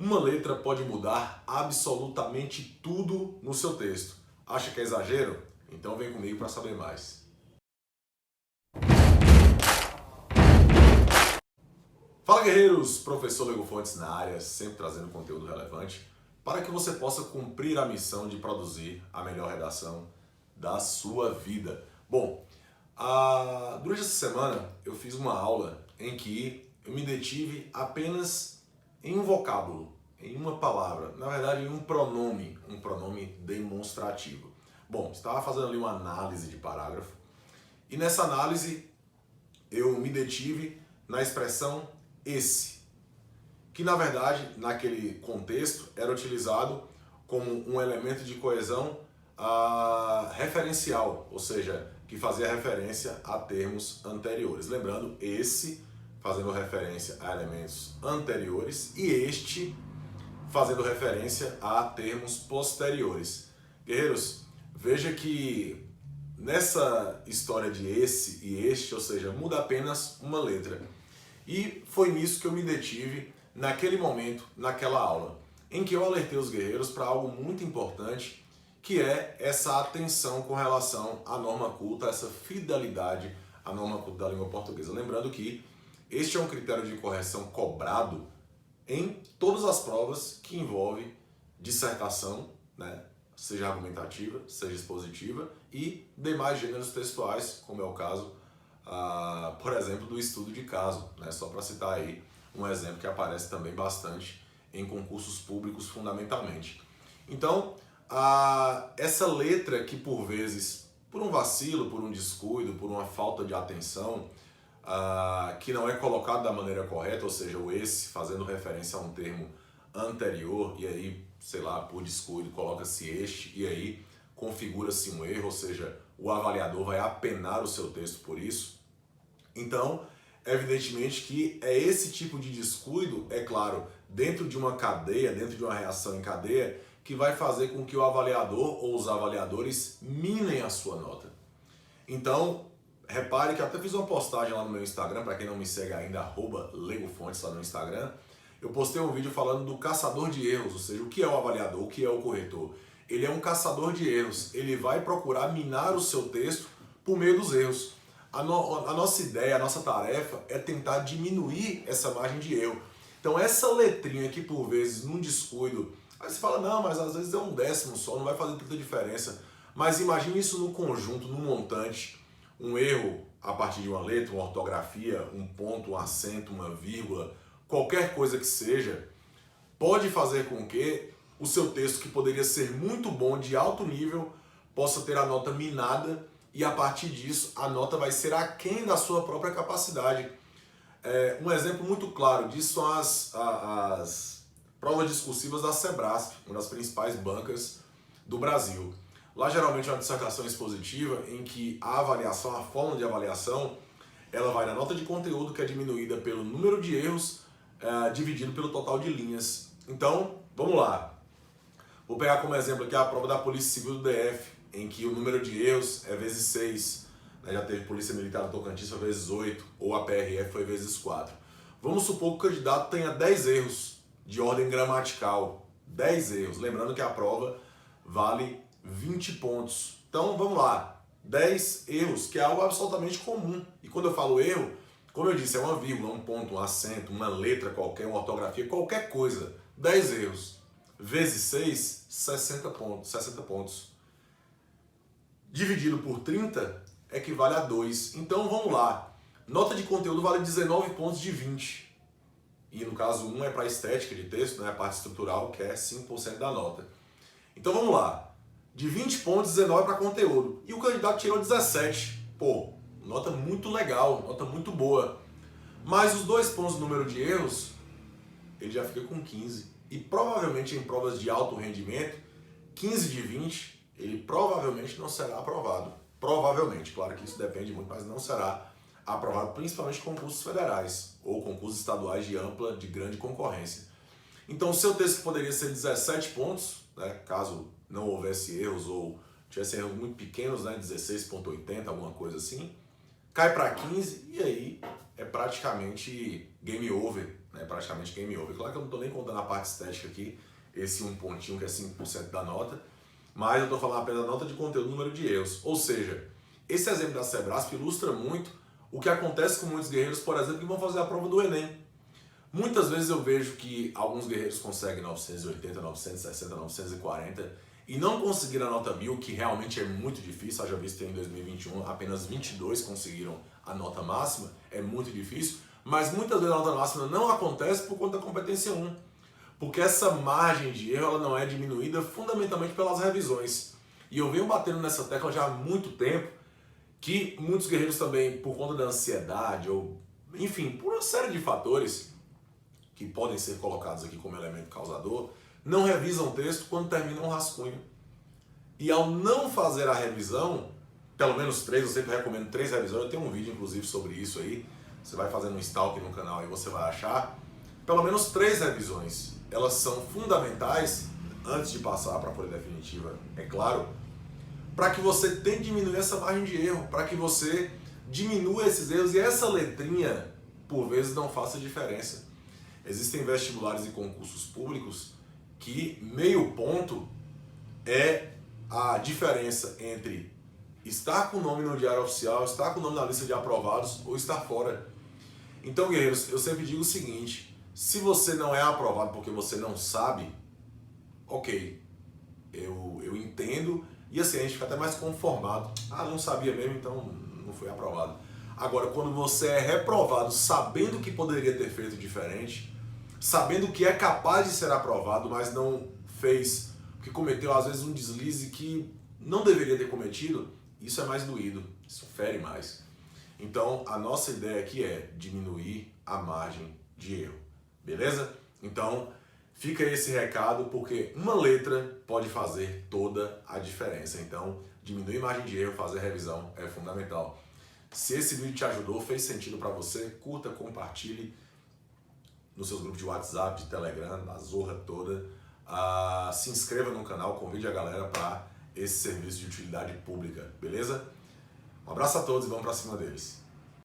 Uma letra pode mudar absolutamente tudo no seu texto. Acha que é exagero? Então vem comigo para saber mais. Fala, guerreiros! Professor Lego Fontes na área, sempre trazendo conteúdo relevante para que você possa cumprir a missão de produzir a melhor redação da sua vida. Bom, durante essa semana eu fiz uma aula em que eu me detive apenas em um vocábulo, em uma palavra, na verdade em um pronome demonstrativo. Bom, estava fazendo ali uma análise de parágrafo e nessa análise eu me detive na expressão esse, que na verdade naquele contexto era utilizado como um elemento de coesão referencial, ou seja, que fazia referência a termos anteriores. Lembrando, esse fazendo referência a elementos anteriores e este fazendo referência a termos posteriores. Guerreiros, veja que nessa história de esse e este, ou seja, muda apenas uma letra. E foi nisso que eu me detive naquele momento, naquela aula, em que eu alertei os guerreiros para algo muito importante, que é essa atenção com relação à norma culta, essa fidelidade à norma culta da língua portuguesa. Lembrando que este é um critério de correção cobrado em todas as provas que envolvem dissertação, né? Seja argumentativa, seja expositiva e demais gêneros textuais, como é o caso, por exemplo, do estudo de caso, né? Só para citar aí um exemplo que aparece também bastante em concursos públicos fundamentalmente. Então, essa letra que por vezes, por um vacilo, por um descuido, por uma falta de atenção, que não é colocado da maneira correta, ou seja, o esse fazendo referência a um termo anterior, e aí, sei lá, por descuido, coloca-se este, e aí configura-se um erro, ou seja, o avaliador vai apenar o seu texto por isso. Então, evidentemente que é esse tipo de descuido, é claro, dentro de uma cadeia, dentro de uma reação em cadeia, que vai fazer com que o avaliador ou os avaliadores minem a sua nota. Então, repare que eu até fiz uma postagem lá no meu Instagram, para quem não me segue ainda, @legofontes lá no Instagram. Eu postei um vídeo falando do caçador de erros, ou seja, o que é o avaliador, o que é o corretor. Ele é um caçador de erros, ele vai procurar minar o seu texto por meio dos erros. A nossa ideia, a nossa tarefa é tentar diminuir essa margem de erro. Então essa letrinha que por vezes, num descuido, aí você fala, não, mas às vezes é um décimo só, não vai fazer tanta diferença. Mas imagine isso no conjunto, no montante. Um erro a partir de uma letra, uma ortografia, um ponto, um acento, uma vírgula, qualquer coisa que seja, pode fazer com que o seu texto, que poderia ser muito bom, de alto nível, possa ter a nota minada e a partir disso a nota vai ser aquém da sua própria capacidade. Um exemplo muito claro disso são as provas discursivas da Sebrasp, uma das principais bancas do Brasil. Lá geralmente é uma dissertação expositiva em que a avaliação, a fórmula de avaliação, ela vai na nota de conteúdo, que é diminuída pelo número de erros dividido pelo total de linhas. Então, vamos lá. Vou pegar como exemplo aqui a prova da Polícia Civil do DF, em que o número de erros é vezes 6. Já teve Polícia Militar do Tocantins foi vezes 8, ou a PRF foi vezes 4. Vamos supor que o candidato tenha 10 erros de ordem gramatical. 10 erros. Lembrando que a prova vale 20 pontos. Então, vamos lá. 10 erros, que é algo absolutamente comum. E quando eu falo erro, como eu disse, é uma vírgula, um ponto, um acento, uma letra qualquer, uma ortografia, qualquer coisa. 10 erros. Vezes 6, 60 pontos. 60 pontos. Dividido por 30 equivale a 2. Então, vamos lá. Nota de conteúdo vale 19 pontos de 20. E no caso, 1 é para estética de texto, né, a parte estrutural, que é 5% da nota. Então, vamos lá. De 20 pontos, 19 para conteúdo. E o candidato tirou 17. Pô, nota muito legal, nota muito boa. Mas os 2 pontos do número de erros, ele já fica com 15. E provavelmente em provas de alto rendimento, 15 de 20, ele provavelmente não será aprovado. Provavelmente, claro que isso depende muito, mas não será aprovado, principalmente em concursos federais ou concursos estaduais de grande concorrência. Então, o seu texto poderia ser 17 pontos, né, caso não houvesse erros ou tivesse erros muito pequenos, né, 16,80, alguma coisa assim, cai para 15 e aí é praticamente game over, né? Praticamente game over. Claro que eu não estou nem contando a parte estética aqui, esse um pontinho que é 5% da nota, mas eu estou falando apenas da nota de conteúdo, número de erros. Ou seja, esse exemplo da Sebrasp ilustra muito o que acontece com muitos guerreiros, por exemplo, que vão fazer a prova do Enem. Muitas vezes eu vejo que alguns guerreiros conseguem 980, 960, 940 e não conseguiram a nota 1000, que realmente é muito difícil. Haja visto que em 2021 apenas 22 conseguiram a nota máxima, é muito difícil, mas muitas vezes a nota máxima não acontece por conta da competência 1, porque essa margem de erro ela não é diminuída fundamentalmente pelas revisões. E eu venho batendo nessa tecla já há muito tempo, que muitos guerreiros também, por conta da ansiedade, ou enfim, por uma série de fatores que podem ser colocados aqui como elemento causador, não revisam o texto quando terminam o rascunho. E ao não fazer a revisão, pelo menos 3, eu sempre recomendo 3 revisões, eu tenho um vídeo inclusive sobre isso aí, você vai fazendo um stalk no canal e você vai achar, pelo menos 3 revisões, elas são fundamentais, antes de passar para a folha definitiva, é claro, para que você tente diminuir essa margem de erro, para que você diminua esses erros e essa letrinha, por vezes, não faça diferença. Existem vestibulares e concursos públicos que meio ponto é a diferença entre estar com o nome no diário oficial, estar com o nome na lista de aprovados ou estar fora. Então, guerreiros, eu sempre digo o seguinte, se você não é aprovado porque você não sabe, ok, eu entendo, e assim, a gente fica até mais conformado. Ah, não sabia mesmo, então não foi aprovado. Agora, quando você é reprovado sabendo que poderia ter feito diferente, sabendo que é capaz de ser aprovado, mas não fez, porque cometeu às vezes um deslize que não deveria ter cometido, isso é mais doído, isso fere mais. Então, a nossa ideia aqui é diminuir a margem de erro, beleza? Então, fica esse recado, porque uma letra pode fazer toda a diferença. Então, diminuir a margem de erro, fazer revisão é fundamental. Se esse vídeo te ajudou, fez sentido para você, curta, compartilhe nos seus grupos de WhatsApp, de Telegram, na zorra toda. Se inscreva no canal, convide a galera para esse serviço de utilidade pública, beleza? Um abraço a todos e vamos para cima deles.